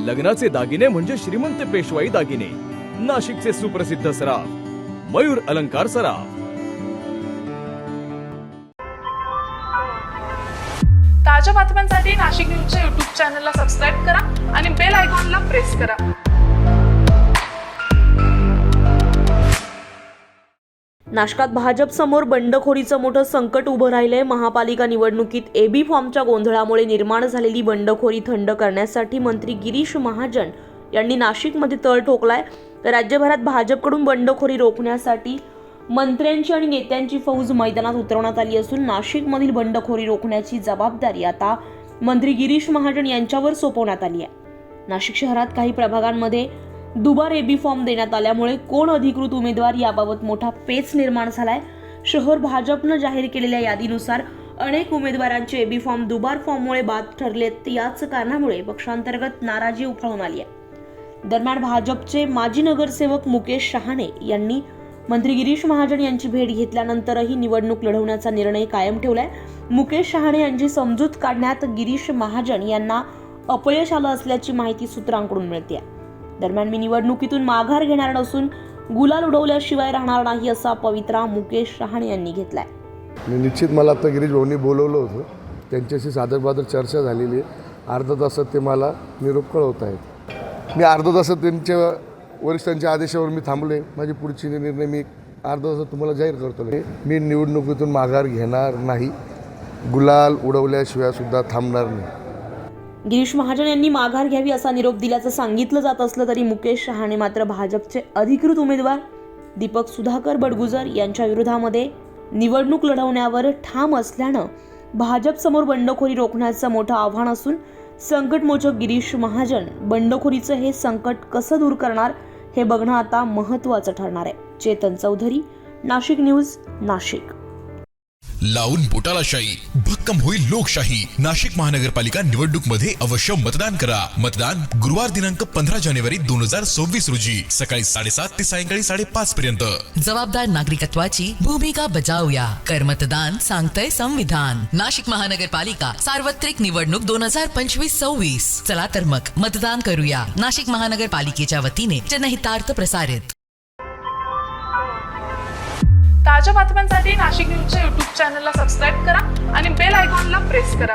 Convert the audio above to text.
लग्नाचे दागिने म्हणजे श्रीमंत पेशवाई दागिने, नाशिकचे सुप्रसिद्ध सराफ मयूर अलंकार सराफ। ताज्या बातम्यांसाठी नाशिक न्यूजच्या YouTube चॅनलला सबस्क्राईब करा आणि बेल आयकॉनला प्रेस करा। नाशकात भाजप समोर बंडखोरीचं मोठं संकट उभं राहिलंय। महापालिका निवडणुकीत एबी फॉर्मच्या गोंधळामुळे निर्माण झालेली बंडखोरी थंड करण्यासाठी मंत्री गिरीश महाजन यांनी नाशिकमध्ये तळ ठोकलाय। तर राज्यभरात भाजपकडून बंडखोरी रोखण्यासाठी मंत्र्यांची आणि नेत्यांची फौज मैदानात उतरवण्यात आली असून नाशिकमधील बंडखोरी रोखण्याची जबाबदारी आता मंत्री गिरीश महाजन यांच्यावर सोपवण्यात आली आहे। नाशिक शहरात काही प्रभागांमध्ये दुबार एबी फॉर्म देण्यात आल्यामुळे कोण अधिकृत उमेदवार याबाबत मोठा पेच निर्माण झालाय। शहर भाजपनं जाहीर केलेल्या यादीनुसार अनेक उमेदवारांचे एबी फॉर्म दुबार फॉर्ममुळे बाद ठरलेत। याच कारणामुळे पक्षांतर्गत नाराजी उफाळून आली आहे। दरम्यान भाजपचे माजी नगरसेवक मुकेश शहाणे यांनी मंत्री गिरीश महाजन यांची भेट घेतल्यानंतरही निवडणूक लढवण्याचा निर्णय कायम ठेवलाय। मुकेश शहाणे यांची समजूत काढण्यात गिरीश महाजन यांना अपयश आलं असल्याची माहिती सूत्रांकडून मिळते। दरम्यान मी निवडणुकीतून माघार घेणार नसून गुलाल उडवल्याशिवाय राहणार नाही असा पवित्रा मुकेश शहाणे यांनी घेतलाय। निश्चित मला आता गिरीश भाऊंनी बोलवलं होतं, त्यांच्याशी सादरबादर चर्चा झालेली आहे। अर्धा तासात ते मला निरोप कळवत आहेत। मी अर्धा तासात त्यांच्या वरिष्ठांच्या आदेशावर मी थांबलोय। माझी पुढची निर्णय मी अर्धा तासात तुम्हाला जाहीर करतो। मी निवडणुकीतून माघार घेणार नाही, गुलाल उडवल्याशिवाय सुद्धा थांबणार नाही। गिरीश महाजन यांनी माघार घ्यावी असा निरोप दिल्याचं सांगितलं जात असलं तरी मुकेश शहाणे मात्र भाजपचे अधिकृत उमेदवार दीपक सुधाकर बडगुजर यांच्या विरोधामध्ये निवडणूक लढवण्यावर ठाम असल्यानं भाजप समोर बंडखोरी रोखण्याचं मोठं आव्हान असून संकटमोचक गिरीश महाजन बंडखोरीचं हे संकट कसं दूर करणार हे बघणं आता महत्त्वाचं ठरणार आहे। चेतन चौधरी, नाशिक न्यूज, नाशिक। लावून बोटाला शाही, भक्कम होईल लोकशाही। नाशिक महानगरपालिका निवडणूक मध्ये अवश्य मतदान करा। मतदान गुरुवार दिनांक 15 जानेवारी 2024 रोजी सकाळी 7:30 ते सायंकाळी 5:30 पर्यंत। जबाबदार नागरिकत्वाची भूमिका बजावूया। कर मतदान सांगतंय संविधान। नाशिक महानगरपालिका सार्वत्रिक निवडणूक 2025-26। चला तर मग मतदान करूया। नाशिक महानगरपालिकेच्या वतीने जनहितार्थ प्रसारित। ताज्या बातम्यांसाठी नाशिक न्यूजच्या YouTube चॅनलला सबस्क्राईब करा आणि बेल आयकॉनला प्रेस करा।